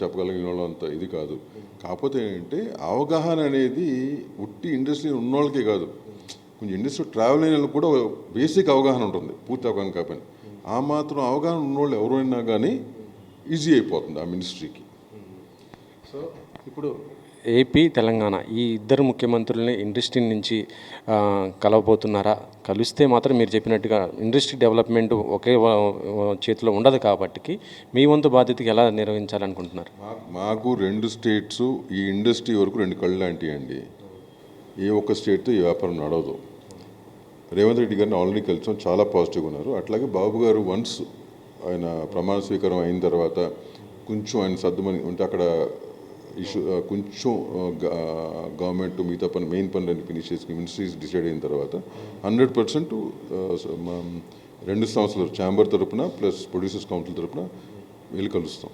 చెప్పగలిగిన వాళ్ళు అంత ఇది కాదు. కాకపోతే ఏంటంటే అవగాహన అనేది ఉట్టి ఇండస్ట్రీ ఉన్నోళ్ళకే కాదు, కొంచెం ఇండస్ట్రీ ట్రావెల్ అయిన వాళ్ళకి కూడా బేసిక్ అవగాహన ఉంటుంది, పూర్తి అవగాహన కాకపోయినా. ఆ మాత్రం అవగాహన ఉన్నోళ్ళు ఎవరైనా కానీ ఈజీ అయిపోతుంది ఆ మినిస్ట్రీకి. సో ఇప్పుడు ఏపీ తెలంగాణ ఈ ఇద్దరు ముఖ్యమంత్రులని ఇండస్ట్రీ నుంచి కలవబోతున్నారా? కలిస్తే మాత్రం మీరు చెప్పినట్టుగా ఇండస్ట్రీ డెవలప్మెంట్ ఒకే చేతిలో ఉండదు కాబట్టి మీ వంతు బాధ్యతకి ఎలా నిర్వహించాలనుకుంటున్నారు? మాకు 2 స్టేట్స్ ఈ ఇండస్ట్రీ వరకు 2 కళ్ళు లాంటివి అండి. ఏ ఒక్క స్టేట్తో ఈ వ్యాపారం నడవదు. రేవంత్ రెడ్డి గారిని ఆల్రెడీ కలిసాం, చాలా పాజిటివ్గా ఉన్నారు. అట్లాగే బాబు గారు వన్స్ ఆయన ప్రమాణ స్వీకారం అయిన తర్వాత కొంచెం ఆయన సర్దుమని ఉంటే అక్కడ ఇష్యూ కొంచెం గవర్నమెంట్ మిగతా పని మెయిన్ పనులన్నీ ఫినిష్ చేసుకుని మినిస్ట్రీస్ డిసైడ్ అయిన తర్వాత 100% 2 సంవత్సరాలు ఛాంబర్ తరపున ప్లస్ ప్రొడ్యూసర్స్ కౌన్సిల్ తరపున వెళ్ళి కలుస్తాం.